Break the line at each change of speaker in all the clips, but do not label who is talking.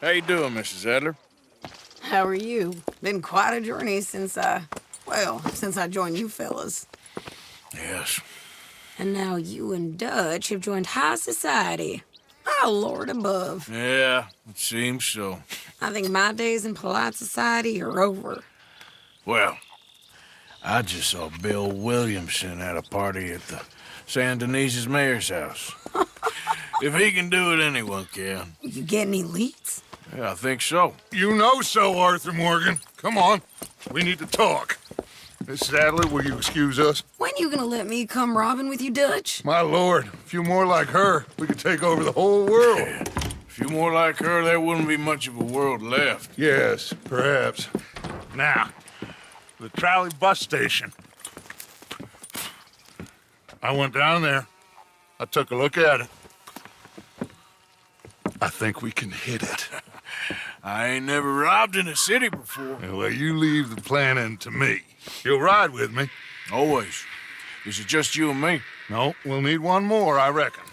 How you doing, Mrs. Adler?
How are you? Been quite a journey since I joined you fellas.
Yes.
And now you and Dutch have joined high society. Oh, Lord above.
Yeah, it seems so.
I think my days in polite society are over.
Well, I just saw Bill Williamson at a party at the San Denise's mayor's house. If he can do it, anyone can.
You get any leads?
Yeah, I think so.
You know so, Arthur Morgan. Come on, we need to talk. Miss Adler, will you excuse us?
When you gonna let me come robbing with you, Dutch?
My lord, a few more like her, we could take over the whole world.
Yeah. A few more like her, there wouldn't be much of a world left.
Yes, perhaps. Now, the trolley bus station. I went down there. I took a look at it. I think we can hit it.
I ain't never robbed in a city before.
Well, you leave the planning to me. You'll ride with me.
Always. Is it just you and me?
No, we'll need one more, I reckon.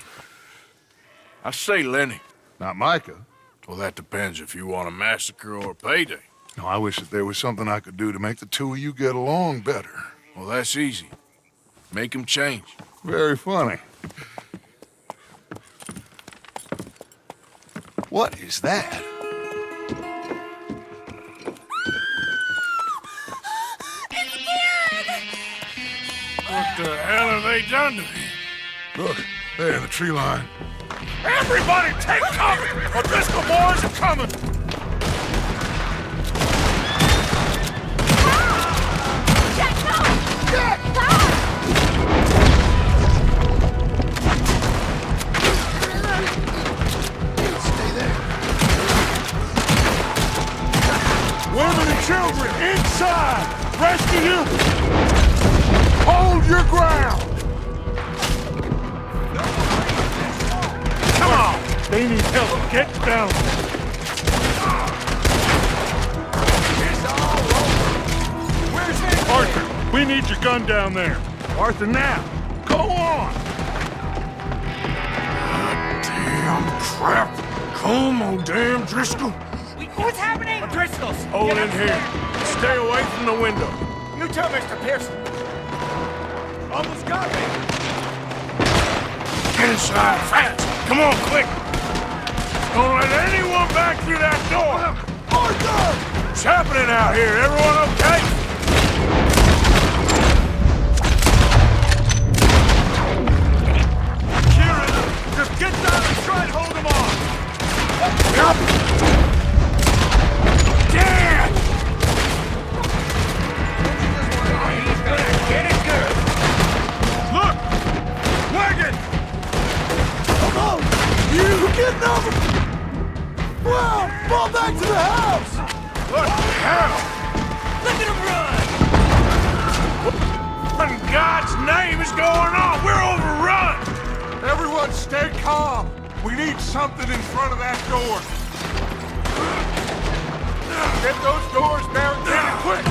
I say Lenny.
Not Micah.
Well, that depends if you want a massacre or a payday.
No, I wish that there was something I could do to make the two of you get along better.
Well, that's easy. Make 'em change.
Very funny. What is that?
What the hell have they done to me?
Look, there in the tree line.
Everybody take cover! O'Driscoll boys are coming!
Women and children, inside! Rest of you, hold your ground! Come on! They need help. Get down! It's all over. Where's it? Arthur, we need your gun down there. Arthur, now! Go on!
Damn crap! Come on, damn Driscoll!
What's happening?
Driscoll's! Hold in here. Stay away from the window.
You too, Mr. Pearson. Almost got me.
Get inside, fast! Come on, quick! Don't let anyone back through that door!
Arthur!
What's happening out here? Everyone okay?
Kieran, just get down and try and hold him off!
Dan!
He's gonna get it good.
Look! Wagon! Come on! You getting over! Well, fall back to the house!
What the hell?
Look at him run!
What in God's name is going on? We're overrun!
Everyone stay calm. We need something in front of that door. Get those doors barricaded quick.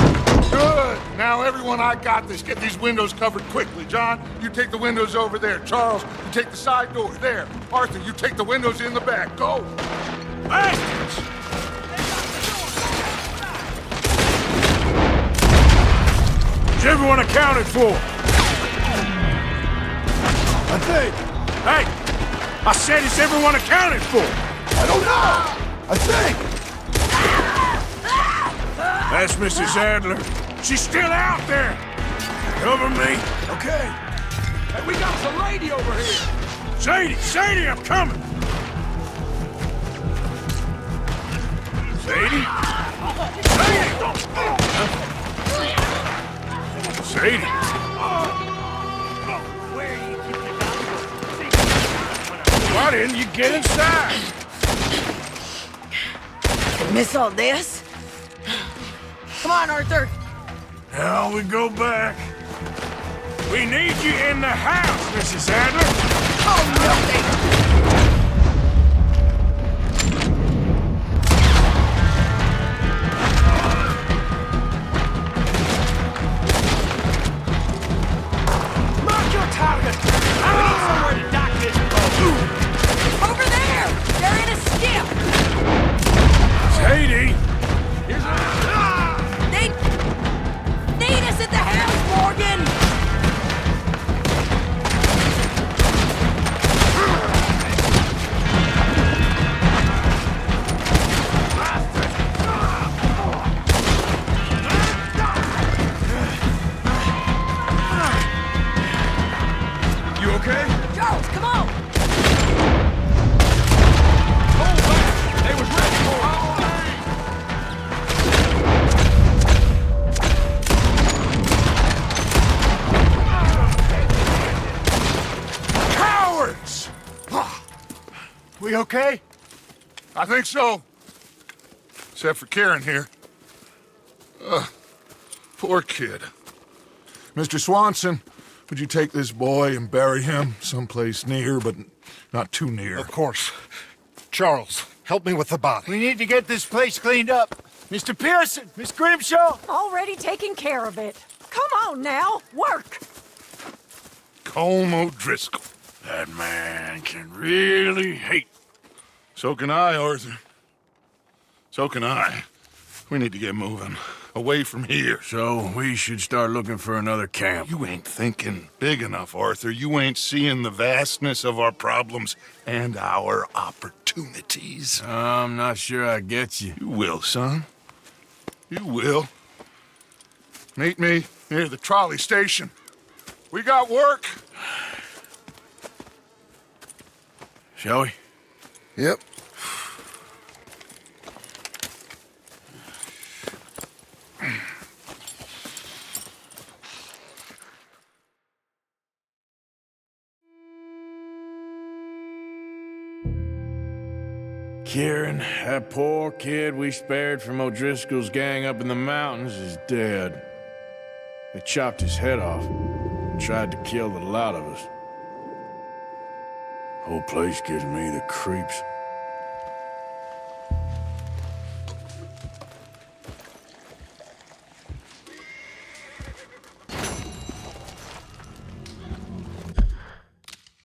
Good. Now, everyone, I got this. Get these windows covered quickly. John, you take the windows over there. Charles, you take the side doors there. Arthur, you take the windows in the back. Go.
Bastards! Is everyone accounted for?
I think.
Hey! I said, is everyone accounted for?
I don't know. I think.
That's Mrs. Adler. She's still out there. Cover me.
Okay.
Hey, we got some lady over here.
Sadie, I'm coming. Sadie? Sadie? Why didn't you get inside?
Miss all this? Come on, Arthur.
Now we go back. We need you in the house, Mrs. Adler.
Oh, no, they...
Mark your target. We need somewhere to dock this boat.
Over there! They're in a skiff!
okay?
Charles, come on!
Hold back! They was ready for it!
Cowards!
We okay?
I think so. Except for Karen here. Poor kid. Mr. Swanson, would you take this boy and bury him someplace near, but not too near?
Of course. Charles, help me with the body.
We need to get this place cleaned up. Mr. Pearson, Miss Grimshaw.
Already taking care of it. Come on now, work.
Colm O'Driscoll.
That man can really hate.
So can I, Arthur. So can I. We need to get moving. Away from here.
So we should start looking for another camp.
You ain't thinking big enough, Arthur. You ain't seeing the vastness of our problems and our opportunities.
I'm not sure I get you.
You will, son. You will. Meet me near the trolley station. We got work.
Shall we?
Yep.
Kieran, that poor kid we spared from O'Driscoll's gang up in the mountains is dead. They chopped his head off and tried to kill the lot of us. Whole place gives me the creeps.